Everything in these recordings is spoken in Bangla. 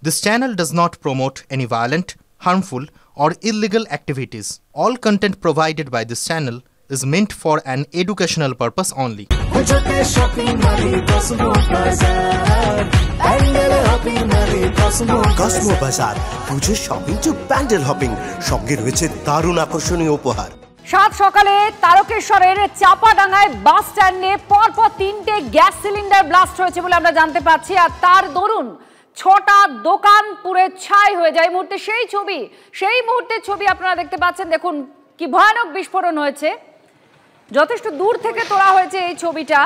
This channel does not promote any violent, harmful, or illegal activities. All content provided by this channel is meant for an educational purpose only. Cosmo বাজার পুজোর শপিং টু প্যান্ডেল হপিং সঙ্গে রয়েছে দারুণ আকর্ষণীয় উপহার। সাত সকালে তারকেশ্বরের চাপাডাঙ্গায় বাস স্ট্যান্ডে পরপর 3টে গ্যাস সিলিন্ডার ব্লাস্ট হয়েছে বলে আমরা জানতে পারছি। আর তার দরুন 6টা দোকান পুড়ে ছাই হয়ে যায়। এই মুহূর্তে সেই মুহূর্তের ছবি আপনারা দেখতে পাচ্ছেন। দেখুন কি ভয়ানক বিস্ফোরণ হয়েছে, যথেষ্ট দূর থেকে তোলা হয়েছে এই ছবিটা।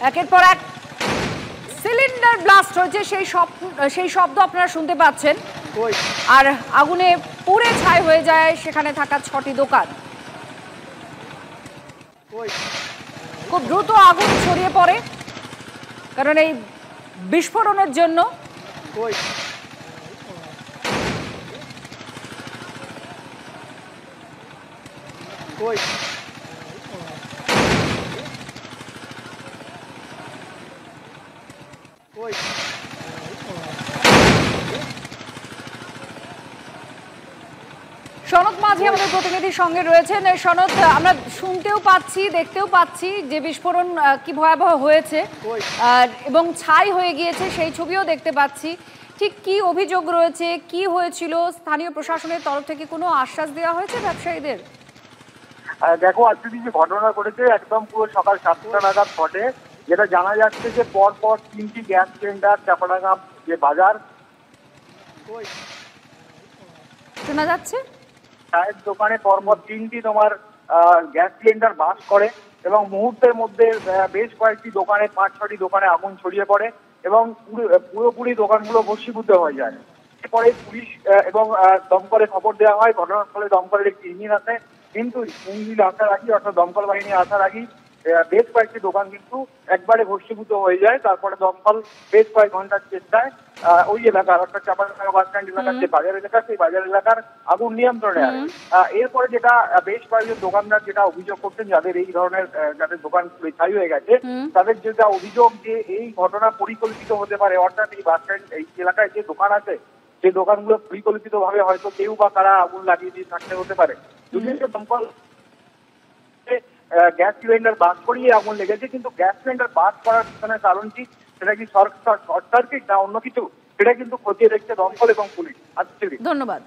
একের পর এক সিলিন্ডার ব্লাস্ট হয়েছে, সেই শব্দ আপনারা শুনতে পাচ্ছেন। আর আগুনে পুড়ে ছাই হয়ে যায় সেখানে থাকা 6টি দোকান। খুব দ্রুত আগুন ছড়িয়ে পড়ে, কারণ এই বিস্ফোরণের জন্য সনদ মাঝি আমাদের প্রতিনিধির সঙ্গে রয়েছেন। সনদ, আমরা শুনতেও পাচ্ছি, দেখতেও পাচ্ছি যে বিস্ফোরণ কি ভয়াবহ হয়েছে এবং ছাই হয়ে গিয়েছে, সেই ছবিও দেখতে পাচ্ছি। ঠিক কি অভিযোগ রয়েছে, কি হয়েছিল? স্থানীয় প্রশাসনের তরফ থেকে কোনো আশ্বাস দেওয়া হয়েছে ব্যবসায়ীদের? দেখো, আজকে যে ঘটনা ঘটেছে একদম পুরো সকাল 7টা নাগাদ ঘটে। যেটা জানা যাচ্ছে যে পরপর 3টি গ্যাস সিলিন্ডার চাপাডাঙ্গা যে বাজার শোনা যাচ্ছে, চায়ের দোকানে পরপর 3টি তোমার গ্যাস সিলিন্ডার বাস্ট করে এবং মুহূর্তের মধ্যে বেশ কয়েকটি দোকানে 5-6টি দোকানে আগুন ছড়িয়ে পড়ে এবং পুরোপুরি দোকানগুলো ভস্মীভূত হয়ে যায়। এরপরে পুলিশ এবং দমকলে খবর দেওয়া হয়। ঘটনাস্থলে দমকলের একটি ইঞ্জিন আসে, কিন্তু ইঞ্জিন আসার আগেই অর্থাৎ দমকল বাহিনী আসার আগেই বেশ কয়েকটি দোকান কিন্তু একবারে ভস্মীভূত হয়ে যায়। তারপরে দমকল বেশ কয়েক ঘন্টার চেষ্টায় ওই এলাকার অর্থাৎ চাপাডাঙ্গা বাস স্ট্যান্ড এলাকার যে বাজার এলাকা, সেই বাজার এলাকার আগুন নিয়ন্ত্রণে আসে। এরপরে যেটা বেশ কয়েকজন দোকানদার যেটা অভিযোগ করছেন, যাদের এই ধরনের যাদের দোকান পুড়ে ছাই হয়ে গেছে, তাদের যেটা অভিযোগ যে এই ঘটনা পরিকল্পিত হতে পারে। অর্থাৎ এই বাস স্ট্যান্ড এই এলাকায় যে দোকান আছে, সেই দোকানগুলো পরিকল্পিত ভাবে হয়তো কেউ বা কারা আগুন লাগিয়ে দিয়ে থাকতে হতে পারে। যদিও দমকল গ্যাস সিলিন্ডার বাস্ট করিয়ে আগুন লেগেছে, কিন্তু গ্যাস সিলিন্ডার বাস্ট করার পিছনে কারণ কি, সেটা কি শর্ট সার্কিট না অন্য কিছু, সেটা কিন্তু খতিয়ে দেখছে দমকল এবং পুলিশ। ধন্যবাদ।